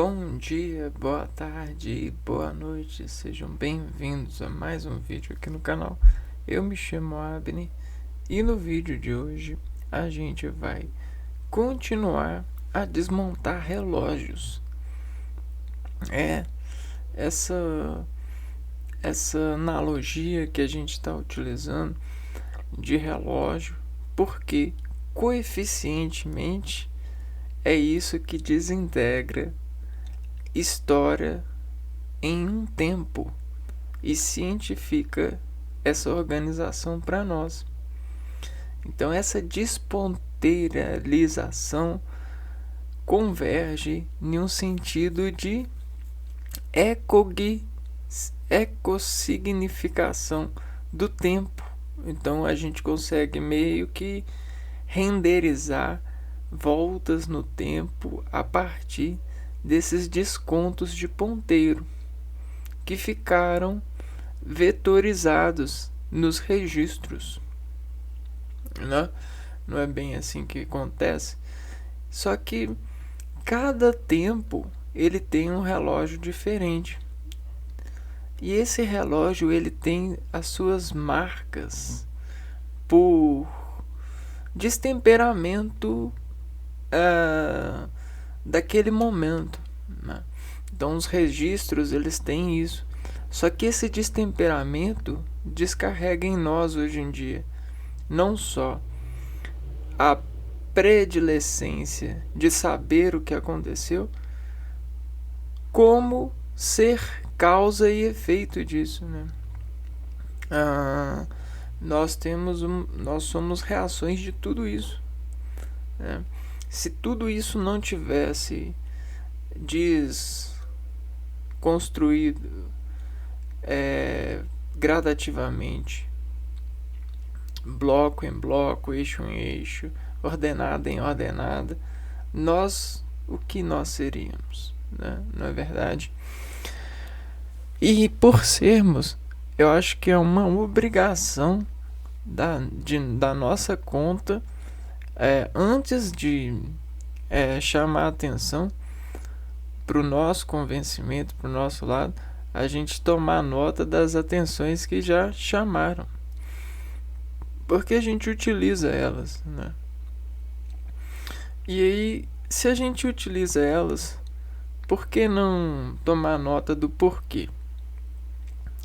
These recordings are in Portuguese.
Bom dia, boa tarde e boa noite, sejam bem-vindos a mais um vídeo aqui no canal. Eu me chamo Abner e no vídeo de hoje a gente vai continuar a desmontar relógios. Essa analogia que a gente está utilizando de relógio, porque coeficientemente é isso que desintegra história em um tempo e cientifica essa organização para nós. Então essa desponteiralização converge em um sentido de ecossignificação do tempo. Então a gente consegue meio que renderizar voltas no tempo a partir desses descontos de ponteiro que ficaram vetorizados nos registros, né? Não é bem assim que acontece, só que cada tempo ele tem um relógio diferente e esse relógio ele tem as suas marcas por destemperamento daquele momento, né? Então os registros eles têm isso, só que esse destemperamento descarrega em nós hoje em dia não só a predilecência de saber o que aconteceu, como ser causa e efeito disso, né? Nós somos reações de tudo isso, né? Se tudo isso não tivesse desconstruído gradativamente, bloco em bloco, eixo em eixo, ordenada em ordenada, o que nós seríamos, né? Não é verdade? E por sermos, eu acho que é uma obrigação da nossa conta, antes de chamar a atenção para o nosso convencimento, para o nosso lado, a gente tomar nota das atenções que já chamaram, porque a gente utiliza elas, né? E aí, se a gente utiliza elas, por que não tomar nota do porquê?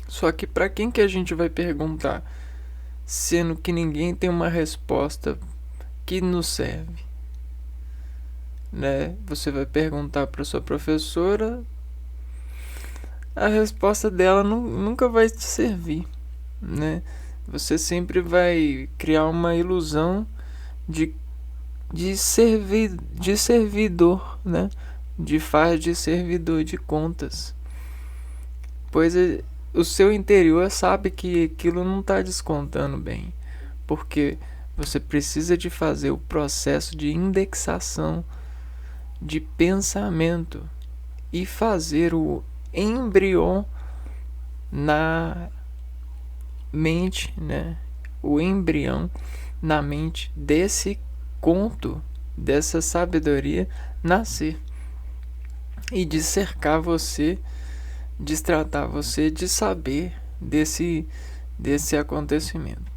Só que para quem que a gente vai perguntar, sendo que ninguém tem uma resposta que nos serve, né? Você vai perguntar para sua professora, a resposta dela nunca vai te servir, né? Você sempre vai criar uma ilusão de servidor, né? De servidor de contas, pois o seu interior sabe que aquilo não está descontando bem, porque você precisa de fazer o processo de indexação de pensamento e fazer o embrião na mente, né? O embrião na mente desse conto, dessa sabedoria nascer e de cercar você, destratar você de saber desse acontecimento.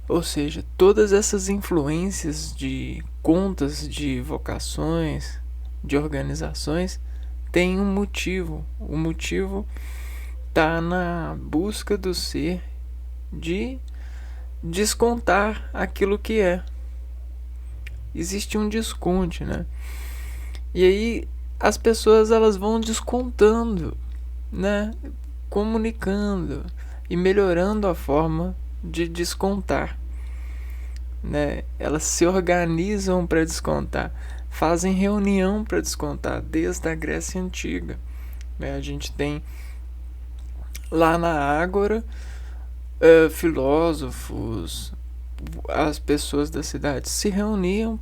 Ou seja, todas essas influências de contas, de vocações, de organizações têm um motivo. O motivo está na busca do ser de descontar aquilo que é. Existe um desconto, né? E aí as pessoas elas vão descontando, né? Comunicando e melhorando a forma de descontar, né? Elas se organizam para descontar, fazem reunião para descontar desde a Grécia Antiga, né? A gente tem lá na Ágora filósofos, as pessoas da cidade se reuniam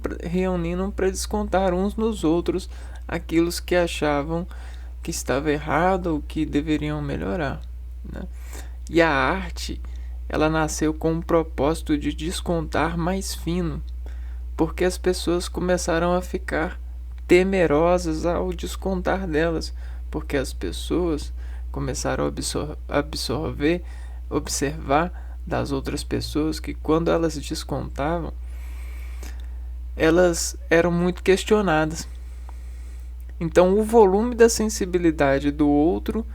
para descontar uns nos outros aquilo que achavam que estava errado ou que deveriam melhorar, né? E a arte ela nasceu com o propósito de descontar mais fino, porque as pessoas começaram a ficar temerosas ao descontar delas, porque as pessoas começaram a observar das outras pessoas que quando elas descontavam, elas eram muito questionadas. Então o volume da sensibilidade do outro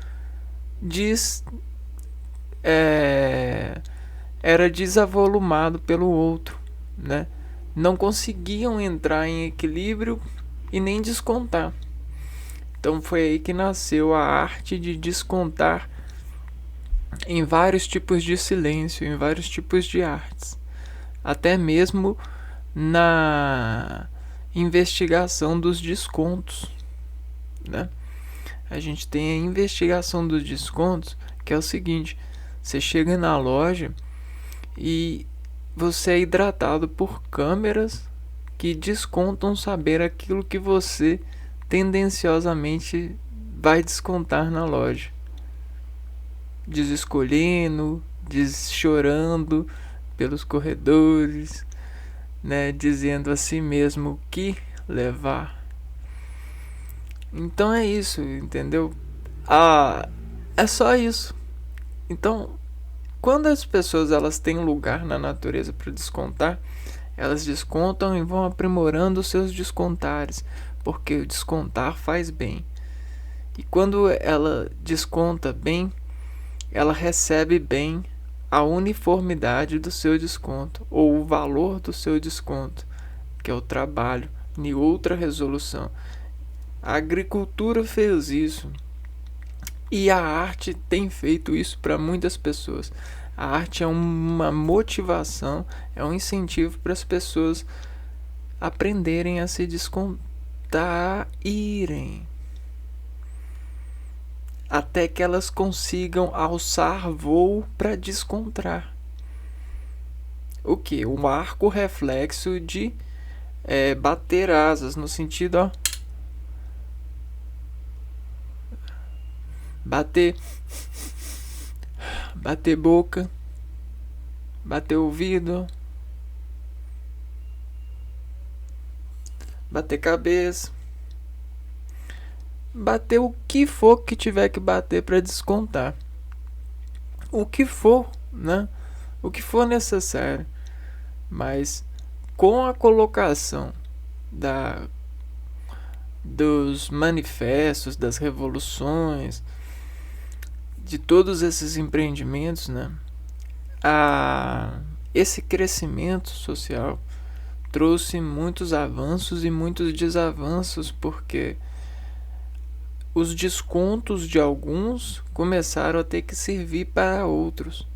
era desavolumado pelo outro, né? Não conseguiam entrar em equilíbrio e nem descontar. Então foi aí que nasceu a arte de descontar em vários tipos de silêncio, em vários tipos de artes. Até mesmo na investigação dos descontos, né? A gente tem a investigação dos descontos, que é o seguinte: você chega na loja e você é hidratado por câmeras que descontam saber aquilo que você tendenciosamente vai descontar na loja, desescolhendo, chorando pelos corredores, né, dizendo a si mesmo o que levar. Então é isso, entendeu? É só isso. Então, quando as pessoas elas têm lugar na natureza para descontar, elas descontam e vão aprimorando os seus descontares, porque o descontar faz bem. E quando ela desconta bem, ela recebe bem a uniformidade do seu desconto, ou o valor do seu desconto, que é o trabalho, em outra resolução. A agricultura fez isso. E a arte tem feito isso para muitas pessoas. A arte é uma motivação, é um incentivo para as pessoas aprenderem a se descontraírem, até que elas consigam alçar voo para descontrar. O que? Um arco reflexo de bater asas, no sentido, ó, bater boca, bater ouvido, bater cabeça, bater o que for que tiver que bater para descontar, o que for, né? O que for necessário, mas com a colocação dos manifestos, das revoluções, de todos esses empreendimentos, né? Esse crescimento social trouxe muitos avanços e muitos desavanços, porque os descontos de alguns começaram a ter que servir para outros.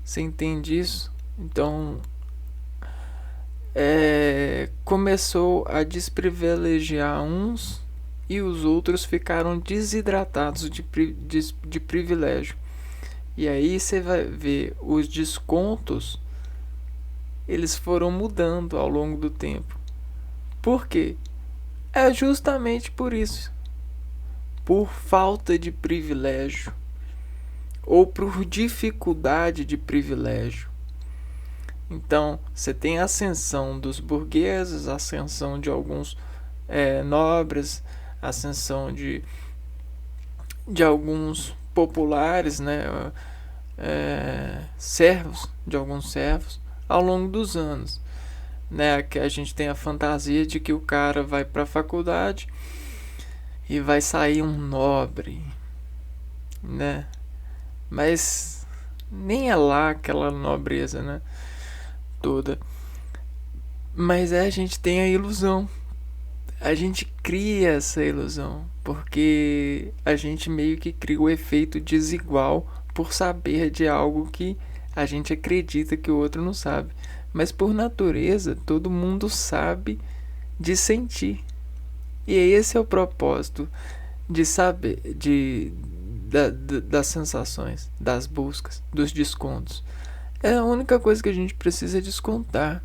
Você entende isso? Então, começou a desprivilegiar uns e os outros ficaram desidratados de privilégio. E aí você vai ver os descontos, eles foram mudando ao longo do tempo. Por quê? É justamente por isso. Por falta de privilégio ou por dificuldade de privilégio. Então, você tem a ascensão dos burgueses, a ascensão de alguns nobres, a ascensão de alguns populares, né? Servos, de alguns servos, ao longo dos anos, né? Que a gente tem a fantasia de que o cara vai para a faculdade e vai sair um nobre, né? Mas nem é lá aquela nobreza, né? Toda. Mas a gente tem a ilusão. A gente cria essa ilusão, porque a gente meio que cria o efeito desigual por saber de algo que a gente acredita que o outro não sabe. Mas por natureza, todo mundo sabe de sentir. E esse é o propósito de saber, das sensações, das buscas, dos descontos. É a única coisa que a gente precisa descontar.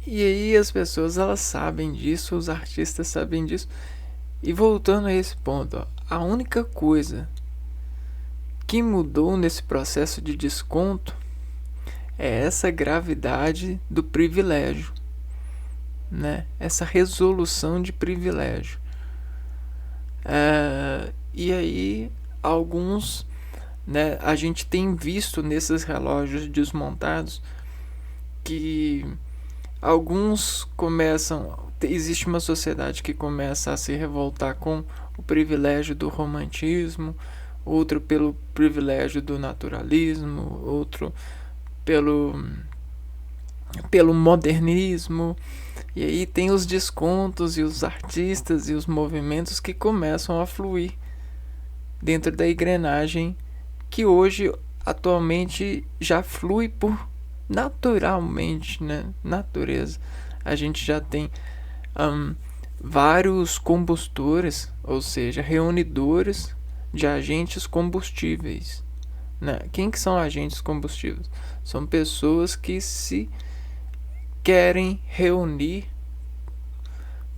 E aí as pessoas elas sabem disso, os artistas sabem disso. E voltando a esse ponto, ó, a única coisa que mudou nesse processo de desconto é essa gravidade do privilégio. né? Essa resolução de privilégio. E aí, alguns, né, a gente tem visto nesses relógios desmontados que alguns começam. Existe uma sociedade que começa a se revoltar com o privilégio do romantismo, outro pelo privilégio do naturalismo, outro pelo modernismo. E aí tem os descontos e os artistas e os movimentos que começam a fluir dentro da engrenagem que hoje, atualmente, já flui por naturalmente, né? Natureza. A gente já tem vários combustores, ou seja, reunidores de agentes combustíveis. Né? Quem que são agentes combustíveis? São pessoas que se querem reunir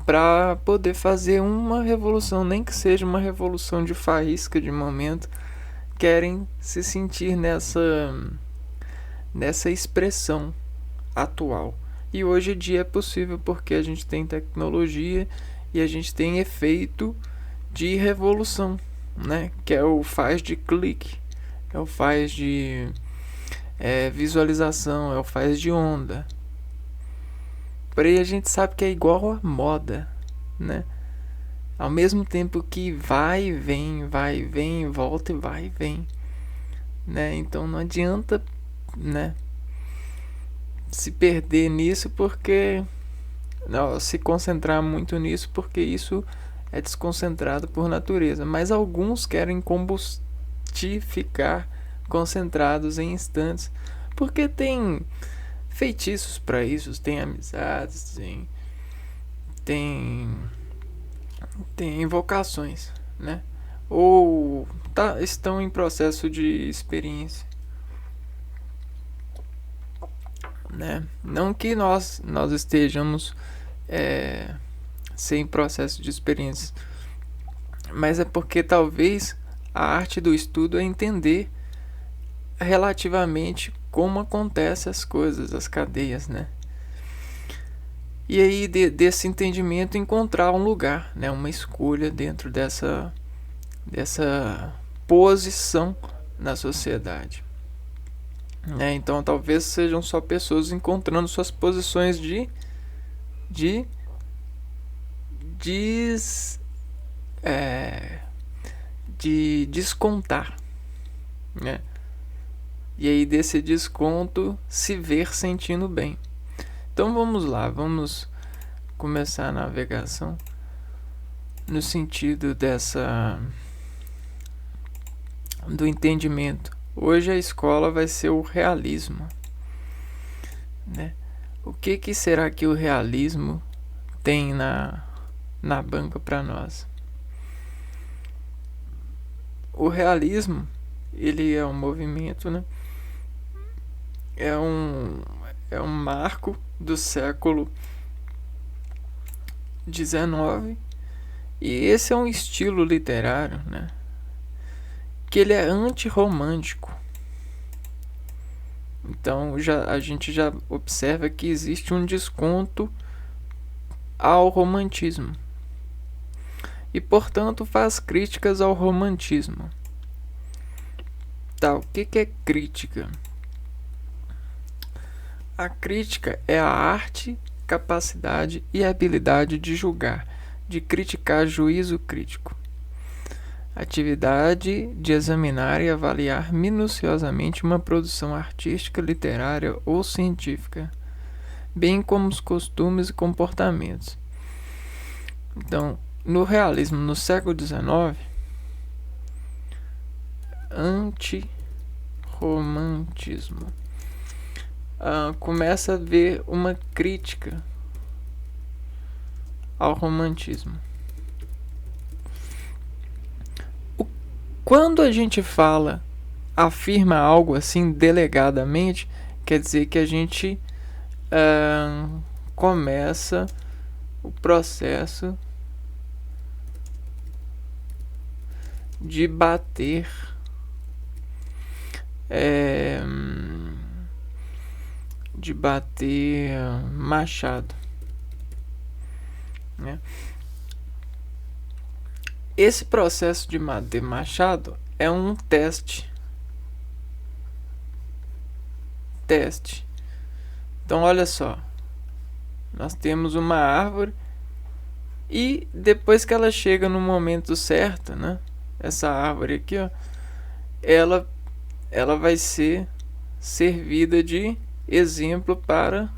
para poder fazer uma revolução, nem que seja uma revolução de faísca de momento, querem se sentir nessa expressão atual. E hoje em dia é possível porque a gente tem tecnologia e a gente tem efeito de revolução, né? Que é o faz de clique, é o faz de visualização, é o faz de onda. Porém a gente sabe que é igual a moda, né? Ao mesmo tempo que vai e vem, volta e vai e vem, né? Então não adianta, né, se perder nisso, porque não, se concentrar muito nisso, porque isso é desconcentrado por natureza. Mas alguns querem ficar concentrados em instantes, porque tem feitiços para isso, tem amizades, tem invocações, né? Ou estão em processo de experiência, né? Não que nós estejamos sem processo de experiência, mas é porque talvez a arte do estudo é entender relativamente como acontecem as coisas, as cadeias, né? E aí desse entendimento encontrar um lugar, né? Uma escolha dentro dessa posição na sociedade. Então talvez sejam só pessoas encontrando suas posições de descontar, né? E aí desse desconto se ver sentindo bem. Então vamos lá, vamos começar a navegação no sentido do entendimento. Hoje a escola vai ser o realismo, né? O que será que o realismo tem na banca para nós? O realismo, ele é um movimento, né? É um marco do século XIX, e esse é um estilo literário, né, que ele é antirromântico. Então a gente já observa que existe um desconto ao romantismo e, portanto, faz críticas ao romantismo. Tá, o que é crítica? A crítica é a arte, capacidade e habilidade de julgar, de criticar, juízo crítico. Atividade de examinar e avaliar minuciosamente uma produção artística, literária ou científica, bem como os costumes e comportamentos. Então, no realismo, no século XIX, antirromantismo, começa a haver uma crítica ao romantismo. Quando a gente afirma algo assim delegadamente, quer dizer que a gente começa o processo de bater machado, né? Esse processo de Machado é um teste. Então, olha só. Nós temos uma árvore e depois que ela chega no momento certo, né? Essa árvore aqui, ó, ela vai ser servida de exemplo para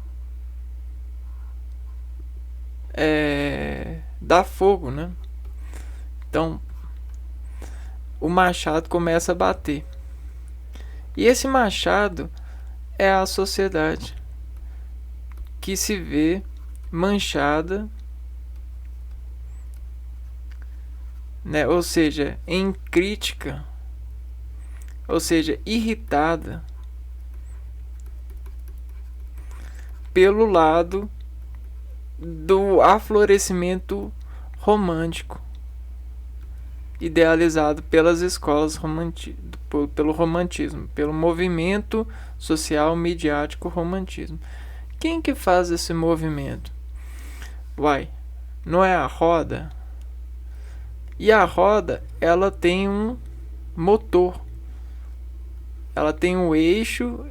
dar fogo, né? Então, o machado começa a bater. E esse machado é a sociedade que se vê manchada, né? Ou seja, em crítica, ou seja, irritada pelo lado do aflorescimento romântico idealizado pelas escolas pelo romantismo, pelo movimento social midiático romantismo. Quem que faz esse movimento? Não é a roda? E a roda, ela tem um motor. Ela tem um eixo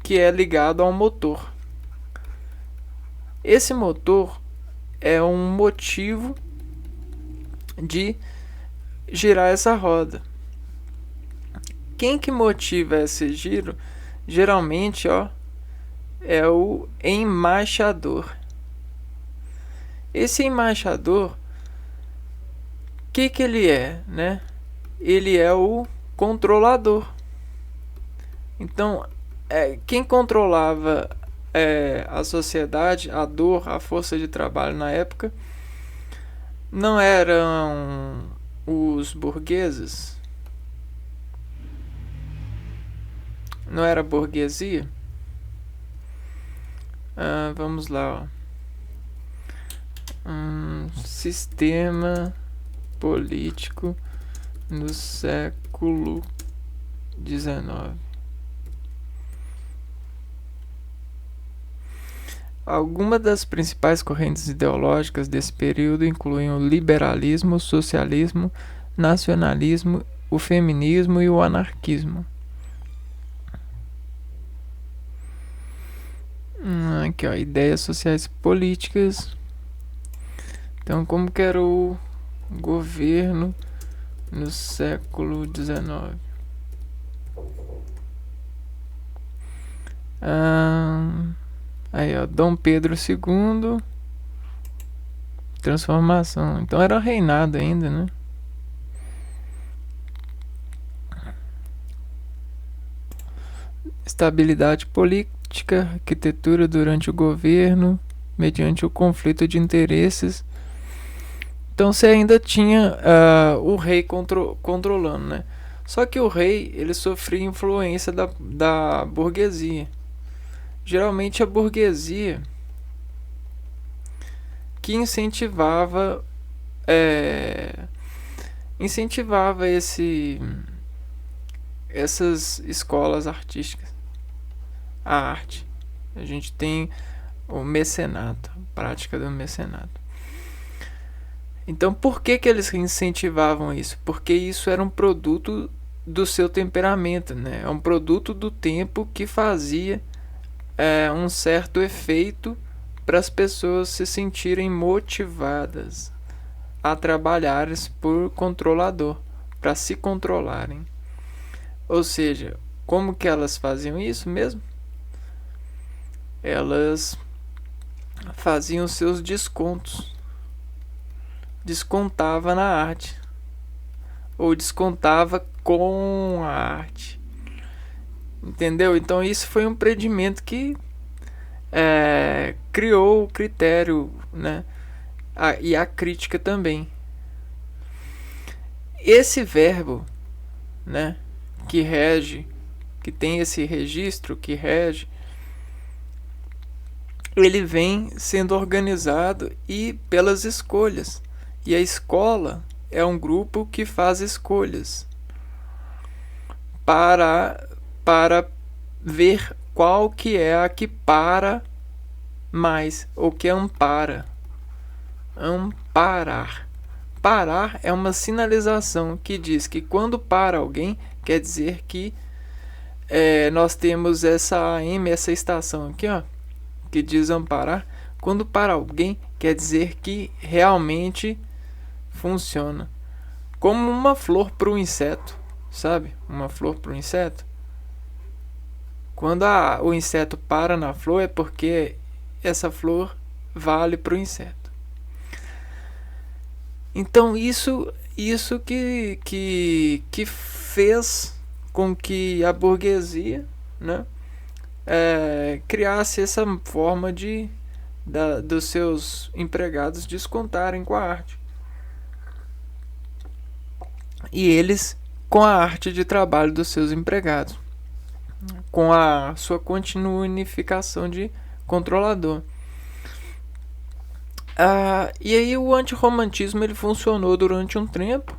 que é ligado ao motor. Esse motor é um motivo de girar essa roda. Quem que motiva esse giro? Geralmente, é o embaixador. Esse embaixador, o que ele é, né? Ele é o controlador. Então, quem controlava a sociedade, a dor, a força de trabalho na época, não eram os burgueses, não era a burguesia. Vamos lá, sistema político no século XIX. Algumas das principais correntes ideológicas desse período incluem o liberalismo, o socialismo, nacionalismo, o feminismo e o anarquismo. Aqui, ideias sociais e políticas. Então, como que era o governo no século XIX? Aí, Dom Pedro II, transformação. Então era reinado ainda, né? Estabilidade política, arquitetura durante o governo, mediante o conflito de interesses. Então você ainda tinha o rei controlando, né? Só que o rei, ele sofria influência da burguesia. Geralmente a burguesia que incentivava essas escolas artísticas, a arte. A gente tem o mecenato, a prática do mecenato. Então, por que eles incentivavam isso? Porque isso era um produto do seu temperamento, né? É um produto do tempo que fazia um certo efeito para as pessoas se sentirem motivadas a trabalhar por controlador, para se controlarem. Ou seja, como que elas faziam isso mesmo? Elas faziam seus descontos. Descontava na arte. Ou descontava com a arte. Entendeu? Então isso foi um empreendimento que criou o critério, né? E a crítica também. Esse verbo, né, que rege, que tem esse registro que rege, ele vem sendo organizado e pelas escolhas. E a escola é um grupo que faz escolhas para ver qual que é a que para mais, ou que ampara amparar. Parar é uma sinalização que diz que quando para alguém, quer dizer que nós temos essa AM, essa estação aqui, ó, que diz amparar. Quando para alguém, quer dizer que realmente funciona. Como uma flor para um inseto, sabe? Uma flor para um inseto. Quando o inseto para na flor é porque essa flor vale para o inseto. Então isso que fez com que a burguesia, né, criasse essa forma dos seus empregados descontarem com a arte. E eles com a arte de trabalho dos seus empregados, com a sua contínua unificação de controlador. E aí o antirromantismo ele funcionou durante um tempo,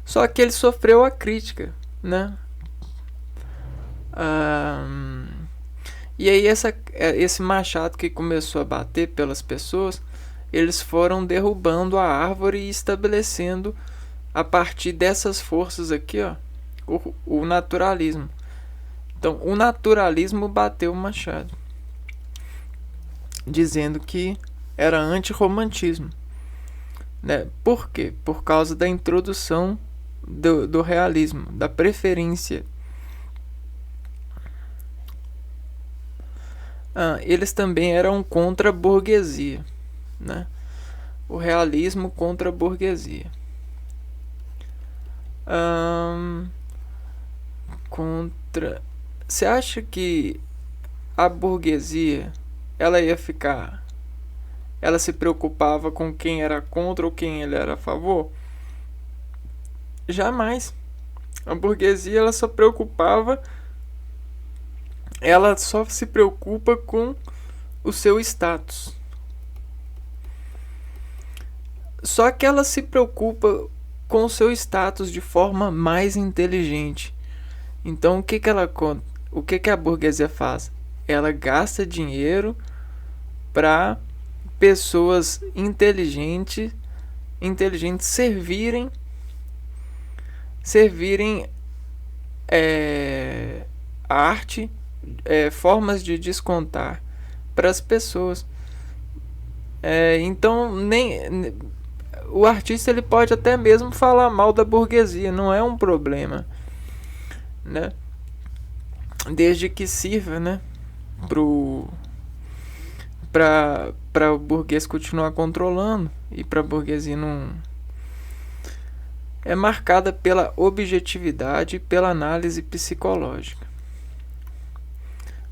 só que ele sofreu a crítica, né? E aí esse machado que começou a bater pelas pessoas, eles foram derrubando a árvore e estabelecendo a partir dessas forças aqui, ó, o naturalismo. Então o naturalismo bateu o machado, dizendo que era antirromantismo, né? Por quê? Por causa da introdução do realismo, da preferência. Eles também eram contra a burguesia, né? O realismo contra a burguesia. Você acha que a burguesia ela se preocupava com quem era contra ou quem ele era a favor? Jamais. A burguesia ela só se preocupa com o seu status. Só que ela se preocupa com o seu status de forma mais inteligente. Então o que a burguesia faz? Ela gasta dinheiro para pessoas inteligentes servirem arte, formas de descontar para as pessoas. Então o artista ele pode até mesmo falar mal da burguesia, não é um problema, né? Desde que sirva, né, para o burguês continuar controlando, e para a burguesia não é marcada pela objetividade e pela análise psicológica.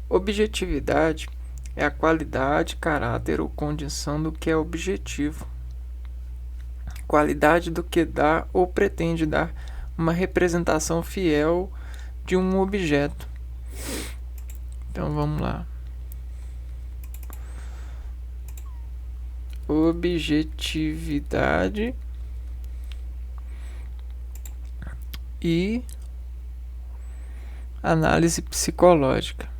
Objetividade é a qualidade, caráter ou condição do que é objetivo. Qualidade do que dá ou pretende dar uma representação fiel de um objeto. Então vamos lá. Objetividade e análise psicológica.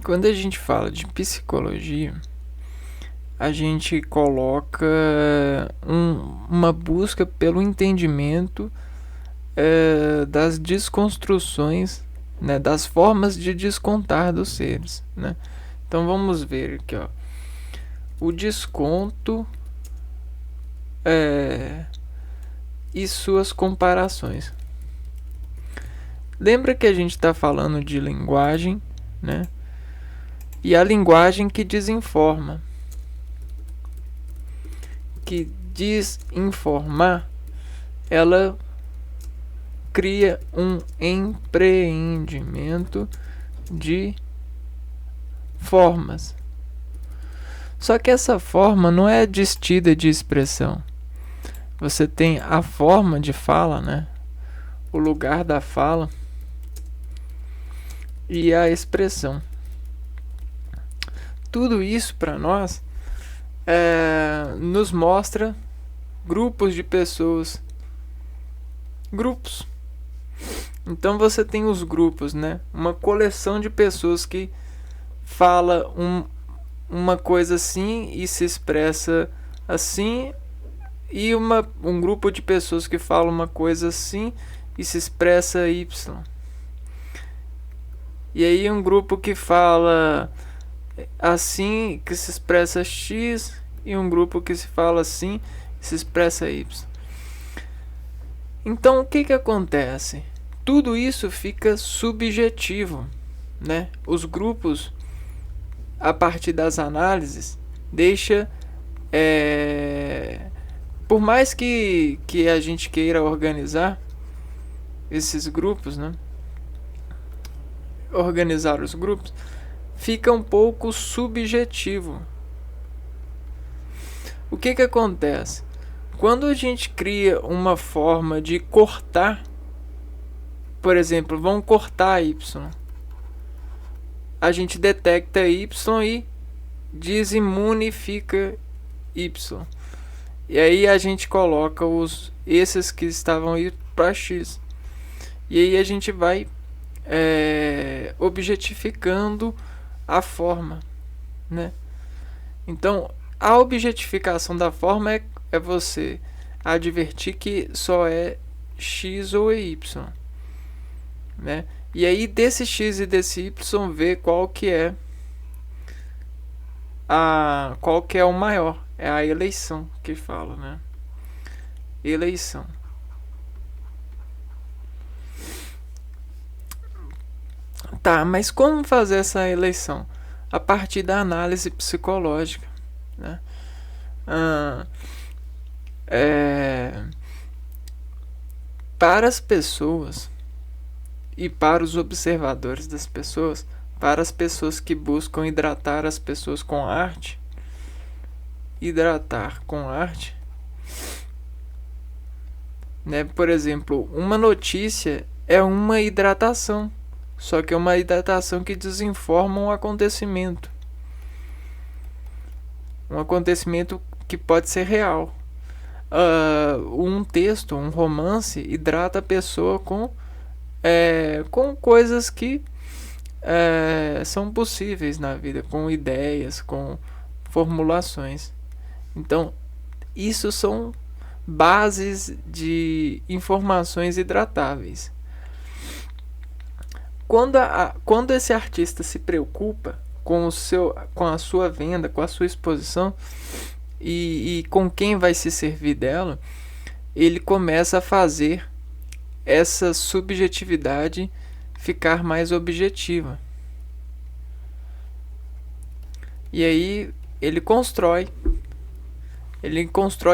Quando a gente fala de psicologia, a gente coloca uma busca pelo entendimento das desconstruções, né, das formas de descontar dos seres, né? Então vamos ver aqui, ó, o desconto e suas comparações. Lembra que a gente está falando de linguagem, né? E a linguagem que desinforma. Que desinformar, ela cria um empreendimento de formas. Só que essa forma não é destida de expressão. Você tem a forma de fala, né? O lugar da fala e a expressão. Tudo isso para nós nos mostra, grupos de pessoas. Grupos. Então você tem os grupos, né? Uma coleção de pessoas que fala uma coisa assim e se expressa assim, e um grupo de pessoas que fala uma coisa assim e se expressa Y. E aí um grupo que fala assim, que se expressa X, e um grupo que se fala assim, se expressa Y. Então o que acontece? Tudo isso fica subjetivo, né? Os grupos, a partir das análises, deixa por mais que a gente queira organizar esses grupos, né? Organizar os grupos, fica um pouco subjetivo. O que acontece? Quando a gente cria uma forma de cortar, por exemplo, vamos cortar Y, a gente detecta Y e desimunifica Y. E aí a gente coloca esses que estavam aí para X. E aí a gente vai objetificando a forma, né? Então, a objetificação da forma é você advertir que só é X ou é Y, né? E aí desse X e desse Y ver qual que é o maior. É a eleição que fala, né? Eleição. Tá, mas como fazer essa eleição? A partir da análise psicológica, né? Para as pessoas e para os observadores das pessoas, para as pessoas que buscam hidratar as pessoas com arte, né? Por exemplo, uma notícia é uma hidratação, só que é uma hidratação que desinforma um acontecimento que pode ser real. Um texto, um romance, hidrata a pessoa com coisas que são possíveis na vida, com ideias, com formulações. Então, isso são bases de informações hidratáveis. Quando esse artista se preocupa com a sua venda, com a sua exposição e com quem vai se servir dela, ele começa a fazer essa subjetividade ficar mais objetiva. E aí ele constrói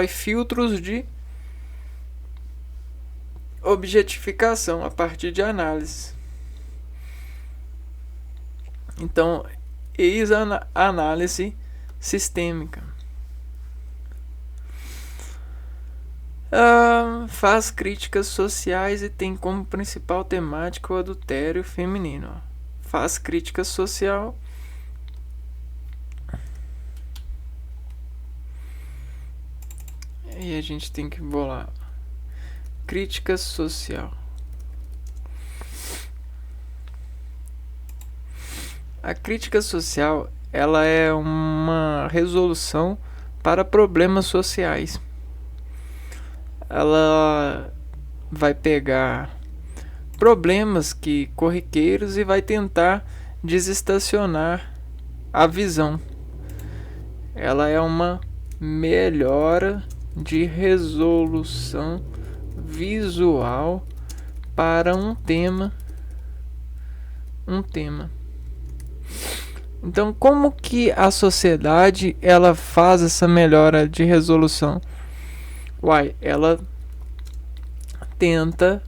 filtros de objetificação a partir de análise. Então, eis a análise sistêmica. Faz críticas sociais e tem como principal temática o adultério feminino. Faz crítica social. E a gente tem que bolar crítica social. A crítica social, ela é uma resolução para problemas sociais. Ela vai pegar problemas corriqueiros e vai tentar desestacionar a visão. Ela é uma melhora de resolução visual para um tema. Então, como que a sociedade ela faz essa melhora de resolução? Ela tenta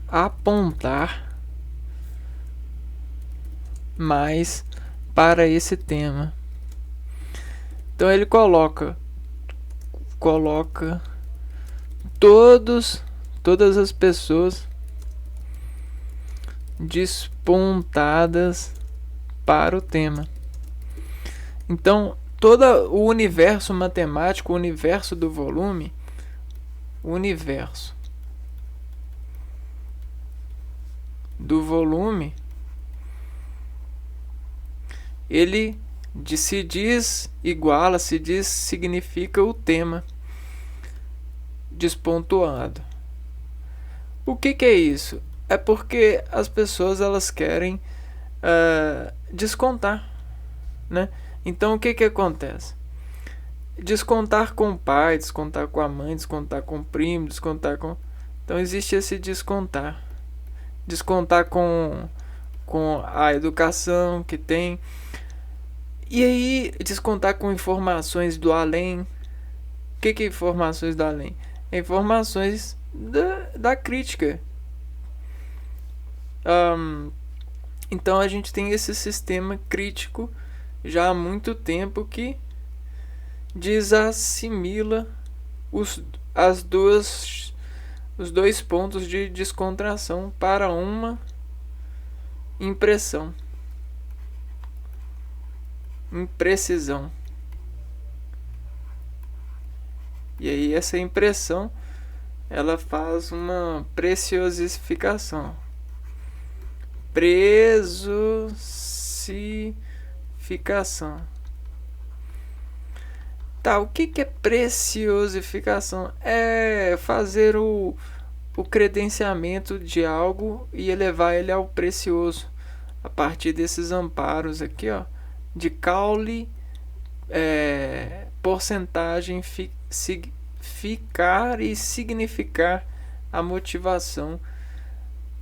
apontar mais para esse tema. Então ele coloca todas as pessoas despontadas para o tema. Então, todo o universo matemático, o universo do volume, o universo do volume, ele se diz iguala, se diz significa o tema despontuado. O que é isso? É porque as pessoas elas querem descontar, né? Então o que acontece? Descontar com o pai, descontar com a mãe, descontar com o primo, descontar com... Então existe esse descontar. Descontar com a educação que tem. E aí descontar com informações do além. O que é informações do além? Informações da crítica. Então a gente tem esse sistema crítico já há muito tempo que desassimila os dois pontos de descontração para uma imprecisão. E aí essa impressão ela faz uma preciosificação. Preciosificação. Tá, o que é preciosificação? É fazer o credenciamento de algo e elevar ele ao precioso a partir desses amparos aqui, ó, de caule, porcentagem, ficar e significar a motivação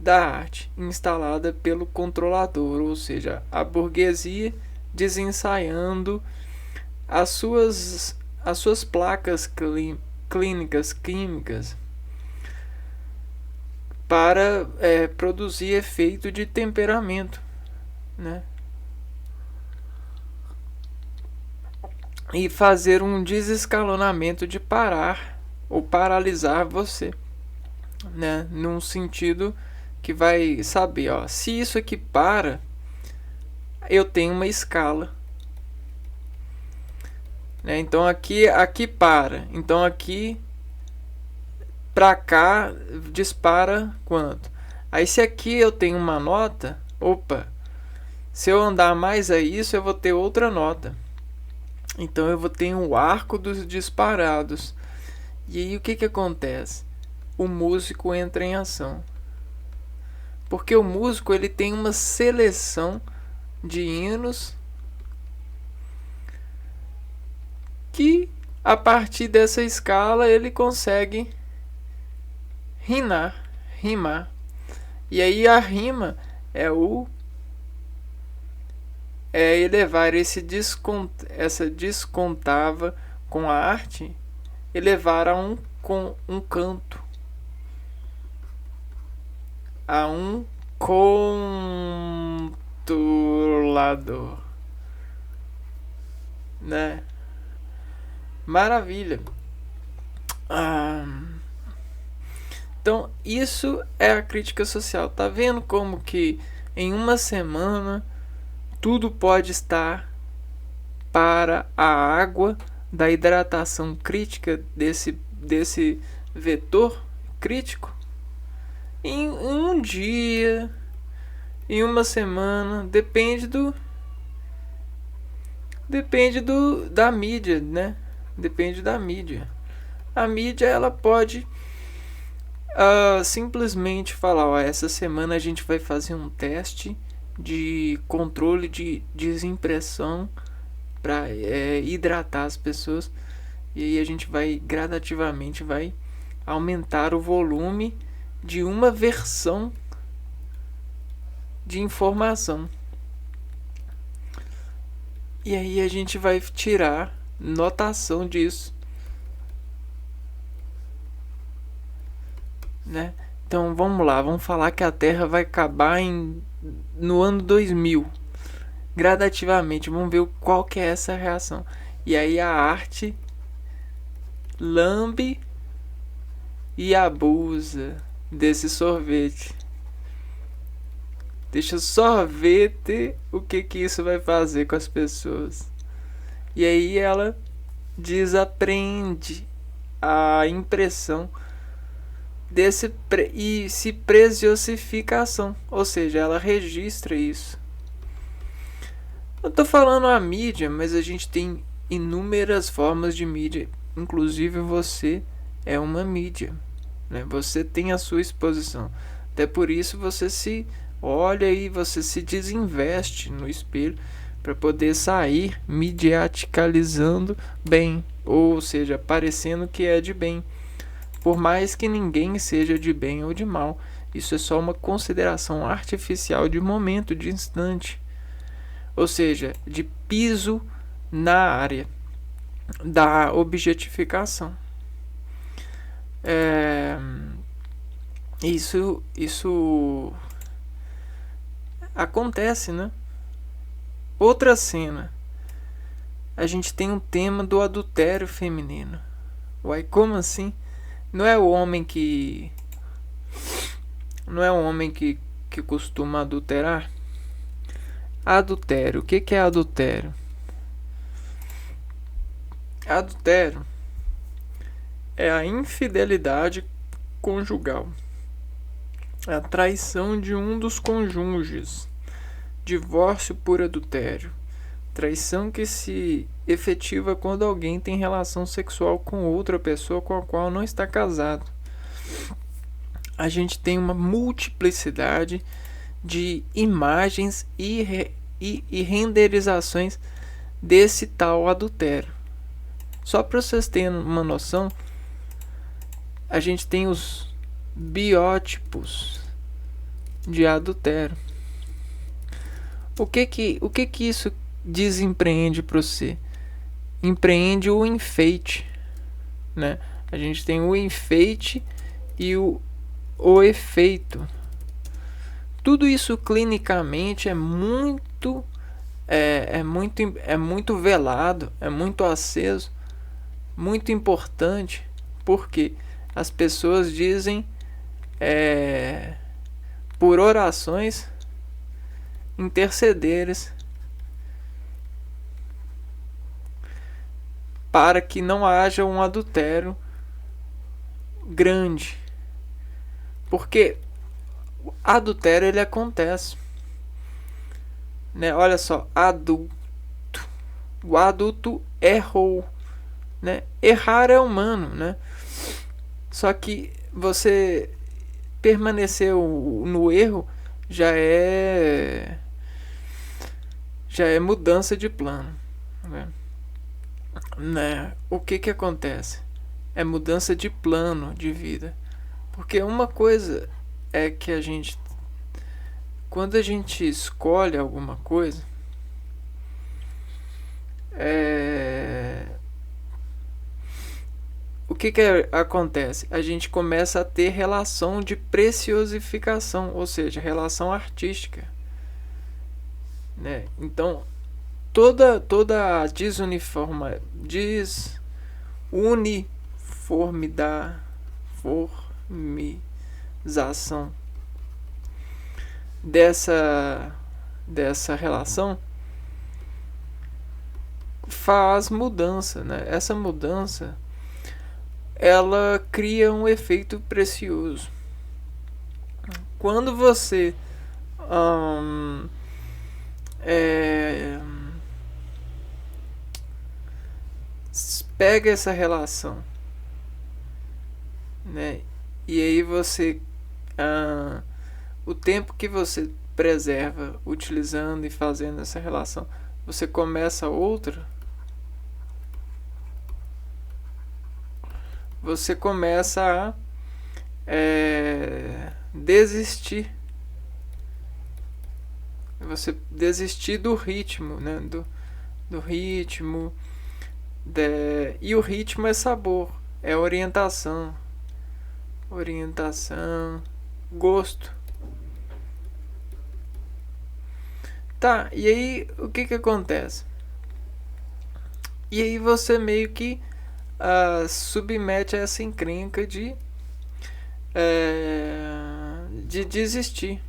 da arte instalada pelo controlador, ou seja, a burguesia desensaiando as suas placas clínicas, químicas, para produzir efeito de temperamento, né? E fazer um desescalonamento de parar ou paralisar você, né? Num sentido que vai saber, ó, se isso aqui para, eu tenho uma escala, né? Então aqui para, então aqui para cá dispara quanto? Aí se aqui eu tenho uma nota, opa, se eu andar mais a isso eu vou ter outra nota. Então eu vou ter um arco dos disparados. E aí o que acontece? O músico entra em ação. Porque o músico ele tem uma seleção de hinos que a partir dessa escala ele consegue rimar. E aí a rima é elevar essa descontava com a arte, elevar a um canto, a um controlador, né? Maravilha. Então isso é a crítica social. Tá vendo como que em uma semana tudo pode estar para a água da hidratação crítica desse vetor crítico? Em um dia, em uma semana, depende da mídia, né? Depende da mídia. A mídia ela pode simplesmente falar, ó, essa semana a gente vai fazer um teste de controle de desimpressão para hidratar as pessoas, e aí a gente vai gradativamente aumentar o volume de uma versão de informação, e aí a gente vai tirar notação disso, né? Então vamos lá, vamos falar que a Terra vai acabar no ano 2000, gradativamente, vamos ver qual que é essa reação. E aí a arte lambe e abusa desse sorvete. Deixa eu só ver o que isso vai fazer com as pessoas. E aí ela desaprende a impressão e se preciosificação, ou seja, ela registra isso. Eu tô falando a mídia, mas a gente tem inúmeras formas de mídia, inclusive você é uma mídia, né? Você tem a sua exposição. Até por isso você se olha e você se desinveste no espelho para poder sair mediaticalizando bem, ou seja, parecendo que é de bem. Por mais que ninguém seja de bem ou de mal, isso é só uma consideração artificial de momento, de instante. Ou seja, de piso na área da objetificação. Isso acontece, né? Outra cena. A gente tem um tema do adultério feminino. Uai, como assim? Não é o homem que costuma adulterar? Adultério. O que é adultério? Adultério é a infidelidade conjugal, a traição de um dos cônjuges, divórcio por adultério, traição que se efetiva quando alguém tem relação sexual com outra pessoa com a qual não está casado. A gente tem uma multiplicidade de imagens e renderizações desse tal adultério. Só para vocês terem uma noção, a gente tem os biótipos de adultério. O que isso desempreende para você? Empreende o enfeite, né? A gente tem o enfeite e o efeito. Tudo isso clinicamente é muito velado, é muito aceso, muito importante, porque as pessoas dizem por orações intercederes para que não haja um adultério grande, porque o adultério ele acontece, né? Olha só, o adulto errou, né? Errar é humano, né? Só que você permaneceu no erro já é mudança de plano, né? O que acontece? É mudança de plano de vida. Porque uma coisa é que quando a gente escolhe alguma coisa, o que acontece? A gente começa a ter relação de preciosificação, ou seja, relação artística, né? Então, toda a desuniformização dessa relação faz mudança, né? Essa mudança ela cria um efeito precioso. Quando você pega essa relação, né? E aí você o tempo que você preserva utilizando e fazendo essa relação, você começa outra, você começa a desistir. Você desistir do ritmo, né? Do ritmo. E o ritmo é sabor, é orientação. Gosto. Tá, e aí o que acontece? E aí você meio que submete a essa encrenca de desistir,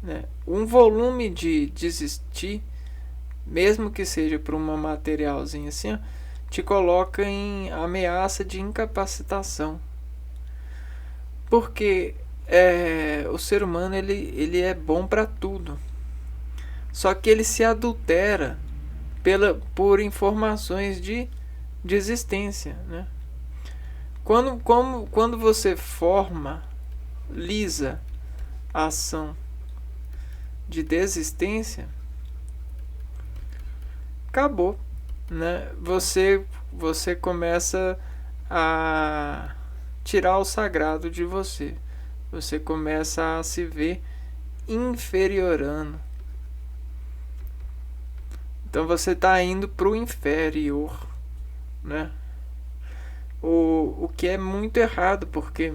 né? Um volume de desistir mesmo que seja por uma materialzinha assim, ó, te coloca em ameaça de incapacitação. Porque o ser humano ele é bom para tudo. Só que ele se adultera por informações de existência, né? Quando você formaliza a ação de desistência, acabou, né? Você começa a tirar o sagrado de você. Você começa a se ver inferiorando. Então você está indo para o inferior, né? O que é muito errado, porque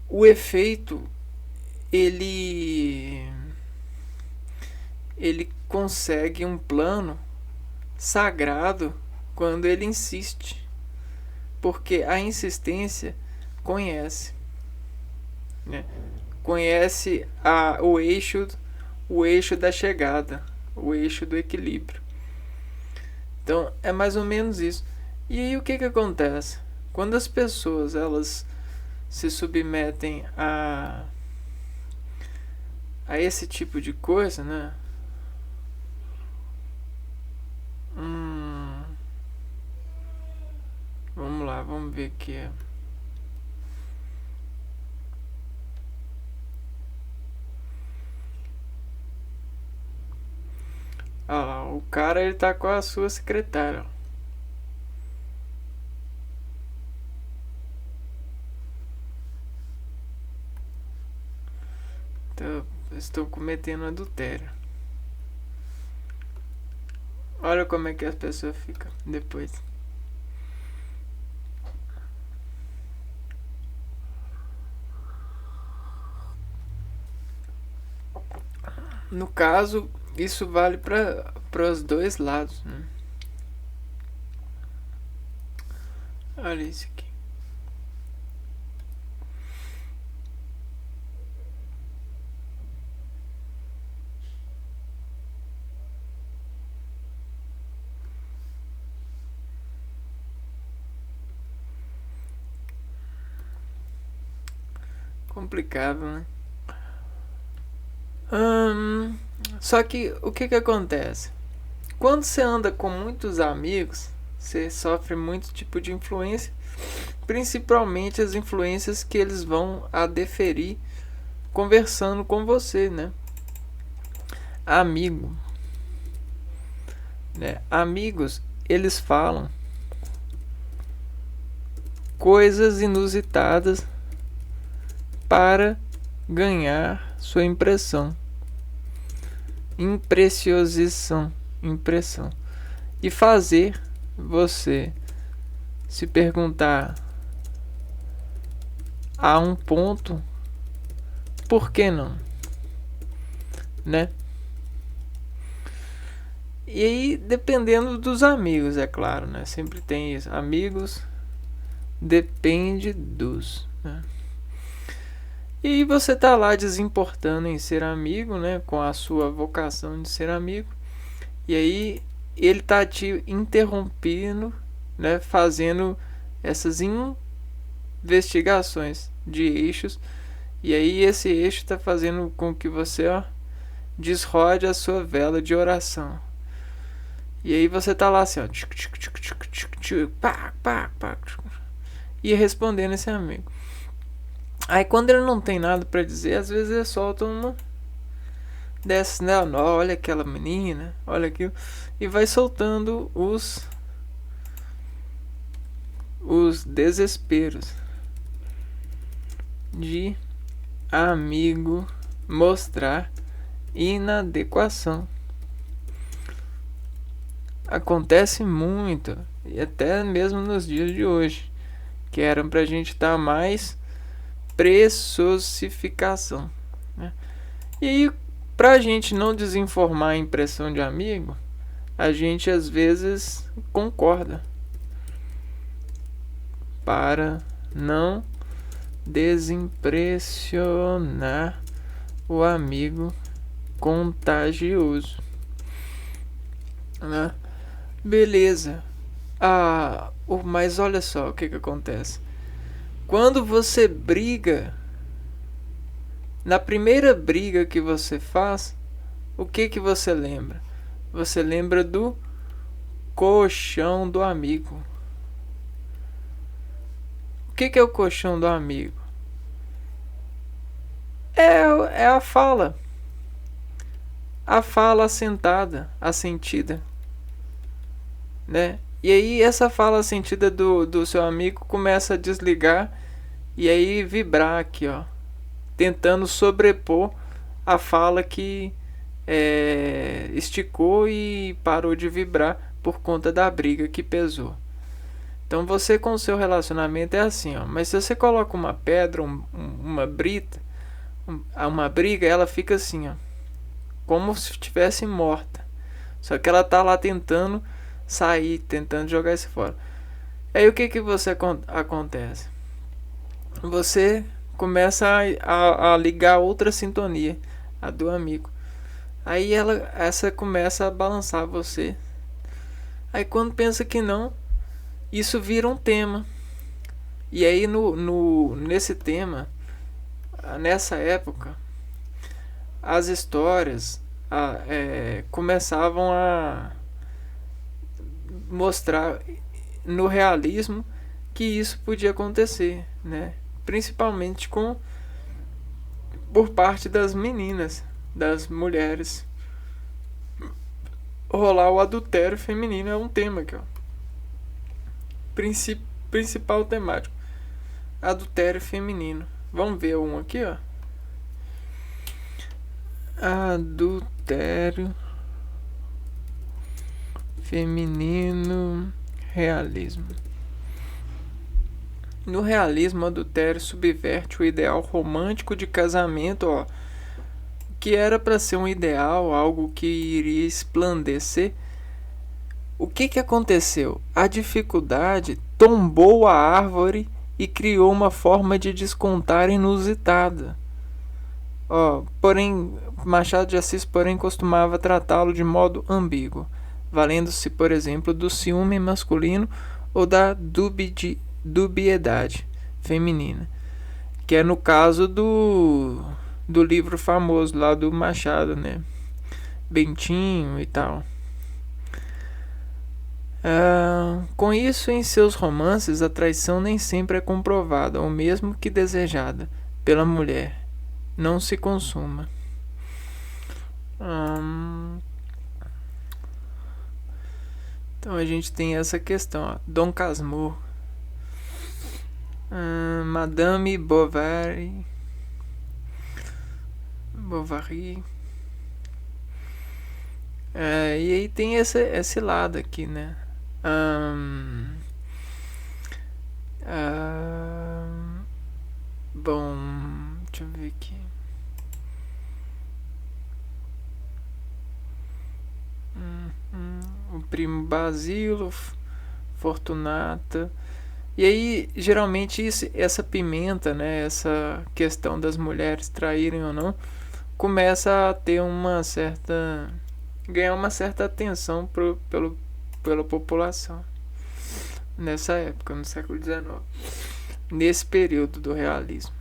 o efeito ele consegue um plano sagrado quando ele insiste, porque a insistência conhece, né? Conhece o eixo da chegada, o eixo do equilíbrio. Então é mais ou menos isso. E aí o que acontece? Quando as pessoas elas se submetem a esse tipo de coisa, né? Vamos lá, vamos ver aqui. Ah lá, o cara ele tá com a sua secretária. Então, estou cometendo adultério. Olha como é que as pessoas ficam depois. No caso, isso vale para os dois lados, né? Olha isso aqui. Complicado, né? Só que o que acontece? Quando você anda com muitos amigos, você sofre muito tipo de influência, principalmente as influências que eles vão a deferir conversando com você, né? Amigo, né? Amigos, eles falam coisas inusitadas para ganhar sua impressão. Impressão. E fazer você se perguntar a um ponto, por que não? Né? E aí, dependendo dos amigos, é claro, né? Sempre tem isso. Amigos depende dos, né? E aí você tá lá desimportando em ser amigo, né? Com a sua vocação de ser amigo. E aí ele tá te interrompendo, né? Fazendo essas investigações de eixos. E aí esse eixo tá fazendo com que você, desrode a sua vela de oração. E aí você tá lá assim, e respondendo esse amigo. Aí quando ele não tem nada pra dizer, às vezes ele solta uma dessas, né? Olha aquela menina, olha aquilo. E vai soltando os desesperos de amigo mostrar inadequação. Acontece muito, e até mesmo nos dias de hoje, que eram pra gente estar mais precificação, né? E aí, pra gente não desinformar a impressão de amigo, a gente às vezes concorda para não desimpressionar o amigo contagioso, né? Beleza. Mas olha só o que acontece. Quando você briga, na primeira briga que você faz, o que você lembra? Você lembra do colchão do amigo. O que é o colchão do amigo? É a fala. A fala assentida, né? E aí essa fala assentida do seu amigo começa a desligar e aí vibrar aqui, ó, tentando sobrepor a fala que esticou e parou de vibrar por conta da briga que pesou. Então você com o seu relacionamento é assim, ó, mas se você coloca uma pedra, uma brita, uma briga, ela fica assim, ó, como se estivesse morta. Só que ela tá lá tentando sair, tentando jogar isso fora. Aí o que você acontece? Você começa a ligar outra sintonia, a do amigo. Aí essa começa a balançar você. Aí quando pensa que não, isso vira um tema. E aí nesse tema, nessa época, as histórias começavam a mostrar no realismo que isso podia acontecer, né? Principalmente por parte das meninas, das mulheres. Rolar o adultério feminino é um tema aqui, ó. Principal temático. Adultério feminino. Vamos ver um aqui, ó. Adultério feminino, realismo. No realismo, o adultério subverte o ideal romântico de casamento, ó, que era para ser um ideal, algo que iria esplandecer. O que aconteceu? A dificuldade tombou a árvore e criou uma forma de descontar inusitada. Porém, Machado de Assis, costumava tratá-lo de modo ambíguo, valendo-se, por exemplo, do ciúme masculino ou da dubiedade feminina, que é no caso do livro famoso lá do Machado, né? Bentinho e tal. Com isso, em seus romances, a traição nem sempre é comprovada, ou mesmo que desejada, pela mulher. Não se consuma. Então a gente tem essa questão, ó. Dom Casmurro, Madame Bovary, e aí tem esse lado aqui, né? Bom, deixa eu ver aqui. O primo Basilo, Fortunata. E aí, geralmente, essa pimenta, né? Essa questão das mulheres traírem ou não, começa a ter ganhar uma certa atenção pela população. Nessa época, no século XIX. Nesse período do realismo.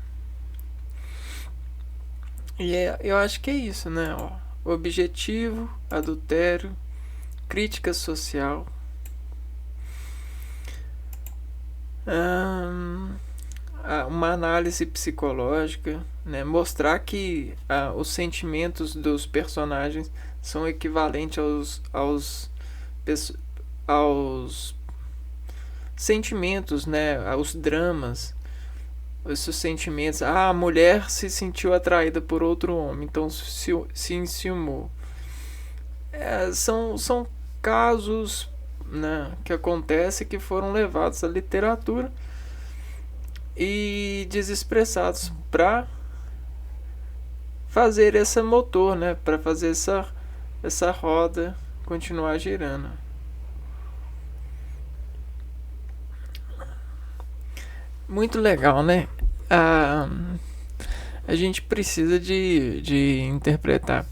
E eu acho que é isso, né? Objetivo, adultério, crítica social, uma análise psicológica, né? Mostrar que os sentimentos dos personagens são equivalentes aos sentimentos, né? Aos dramas, esses sentimentos. A mulher se sentiu atraída por outro homem, então se enciumou. São casos, né, que acontecem, que foram levados à literatura e desexpressados para fazer esse motor, né, para fazer essa roda continuar girando. Muito legal, né? A gente precisa de interpretar.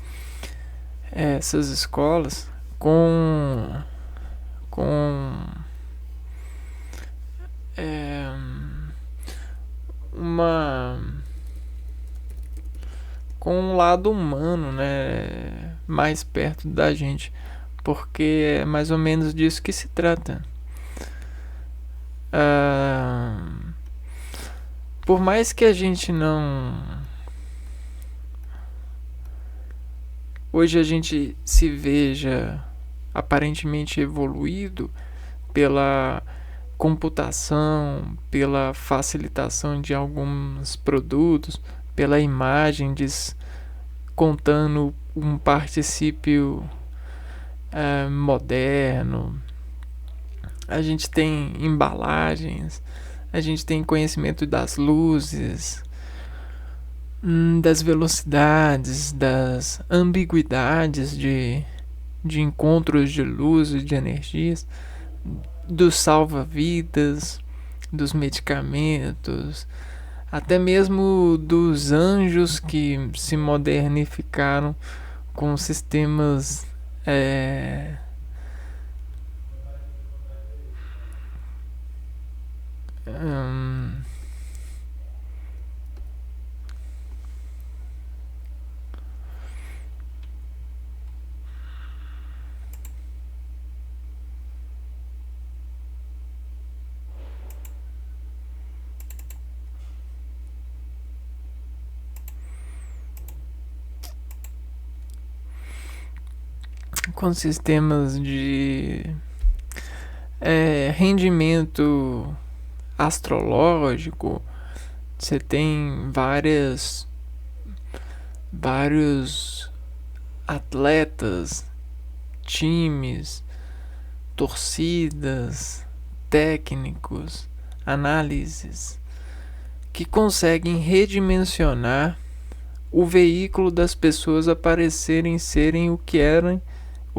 essas escolas com é, uma com um lado humano, né, mais perto da gente, porque é mais ou menos disso que se trata. Por mais que a gente não, hoje a gente se veja aparentemente evoluído pela computação, pela facilitação de alguns produtos, pela imagem contando um particípio moderno. A gente tem embalagens, a gente tem conhecimento das luzes, das velocidades, das ambiguidades de encontros de luz e de energias, dos salva-vidas, dos medicamentos, até mesmo dos anjos que se modernificaram com sistemas com sistemas de rendimento astrológico. Você tem vários atletas, times, torcidas, técnicos, análises que conseguem redimensionar o veículo das pessoas aparecerem serem o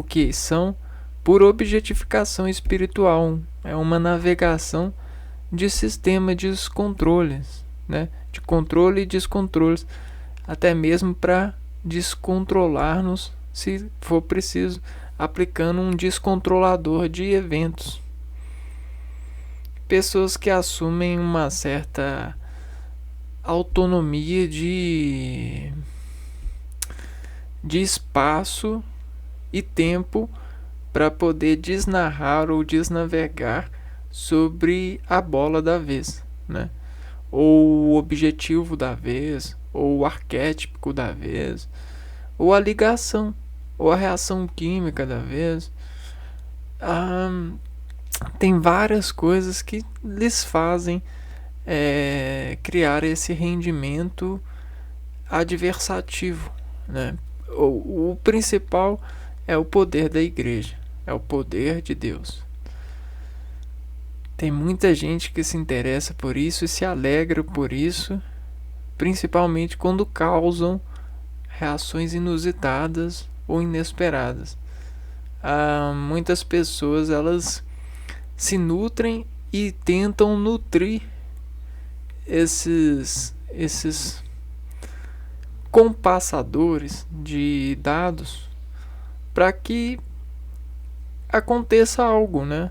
que são por objetificação espiritual. É uma navegação de sistema de controles, né? De controle e descontroles, até mesmo para descontrolar-nos, se for preciso, aplicando um descontrolador de eventos. Pessoas que assumem uma certa autonomia de espaço e tempo para poder desnarrar ou desnavegar sobre a bola da vez, né? Ou o objetivo da vez, ou o arquétipo da vez, ou a ligação, ou a reação química da vez. Tem várias coisas que lhes fazem criar esse rendimento adversativo, né? O principal é o poder da igreja, é o poder de Deus. Tem muita gente que se interessa por isso e se alegra por isso, principalmente quando causam reações inusitadas ou inesperadas. Muitas pessoas elas se nutrem e tentam nutrir esses compassadores de dados para que aconteça algo, né?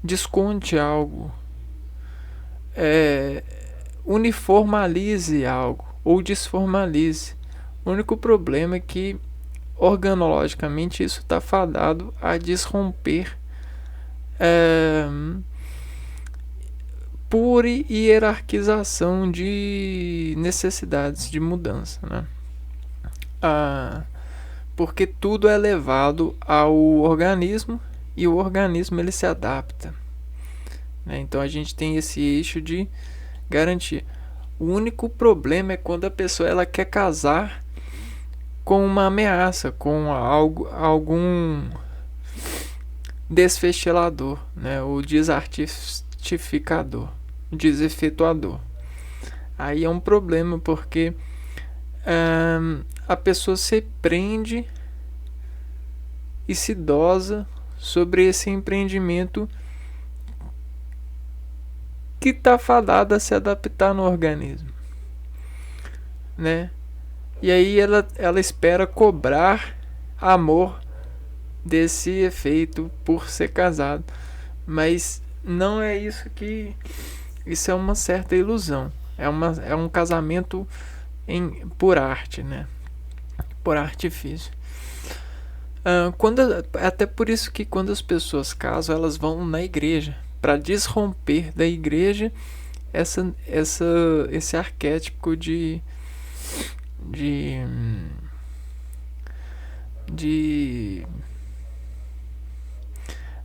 Desconte algo, uniformalize algo ou desformalize. O único problema é que organologicamente isso está fadado a desromper por hierarquização de necessidades de mudança, né? Porque tudo é levado ao organismo e o organismo ele se adapta, né? Então a gente tem esse eixo de garantia. O único problema é quando a pessoa ela quer casar com uma ameaça, com algum desfestilador, né? O desartificador, desefetuador. Aí é um problema porque a pessoa se prende e se dosa sobre esse empreendimento que está fadado a se adaptar no organismo, né? E aí ela espera cobrar amor desse efeito por ser casado. Mas não é isso que... Isso é uma certa ilusão. É um casamento por arte, né? Por artifício. Até por isso que quando as pessoas casam, elas vão na igreja para desromper da igreja esse arquétipo de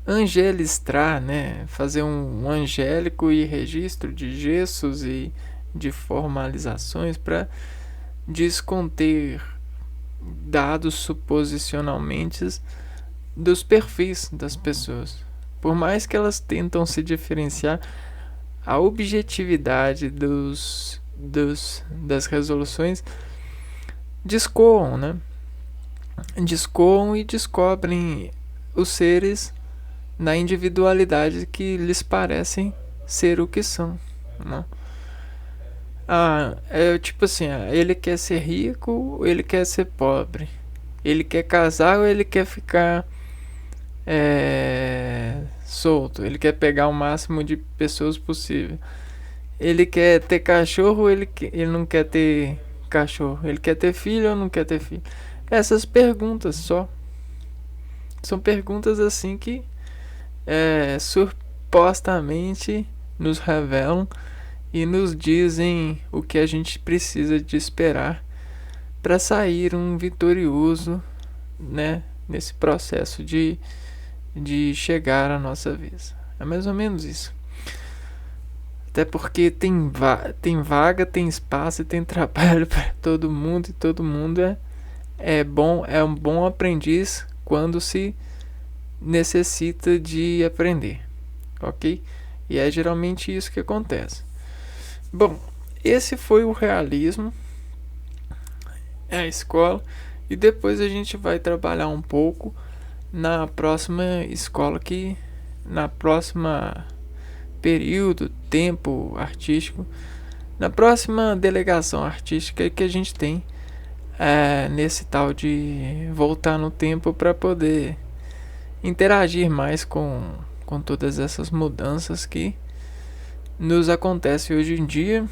angelistrar, né? Fazer um angélico e registro de gestos e de formalizações para desconter dados suposicionalmente dos perfis das pessoas. Por mais que elas tentam se diferenciar, a objetividade das resoluções descoam, né? Descoam e descobrem os seres na individualidade que lhes parecem ser o que são, né? É tipo assim, ele quer ser rico ou ele quer ser pobre? Ele quer casar ou ele quer ficar solto? Ele quer pegar o máximo de pessoas possível? Ele quer ter cachorro ou ele não quer ter cachorro? Ele quer ter filho ou não quer ter filho? Essas perguntas só. São perguntas assim que supostamente nos revelam e nos dizem o que a gente precisa de esperar para sair um vitorioso, né, nesse processo de chegar à nossa vez. É mais ou menos isso. Até porque tem vaga, tem espaço e tem trabalho para todo mundo, e todo mundo é um bom aprendiz quando se necessita de aprender, ok? E é geralmente isso que acontece. Bom, esse foi o realismo, a escola, e depois a gente vai trabalhar um pouco na próxima escola, na próxima período, tempo artístico, na próxima delegação artística que a gente tem nesse tal de voltar no tempo para poder interagir mais com todas essas mudanças que nos acontecem hoje em dia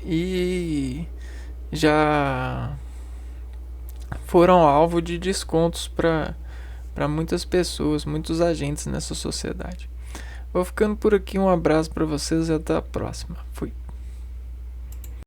e já foram alvo de descontos para muitas pessoas, muitos agentes nessa sociedade. Vou ficando por aqui, um abraço para vocês e até a próxima. Fui.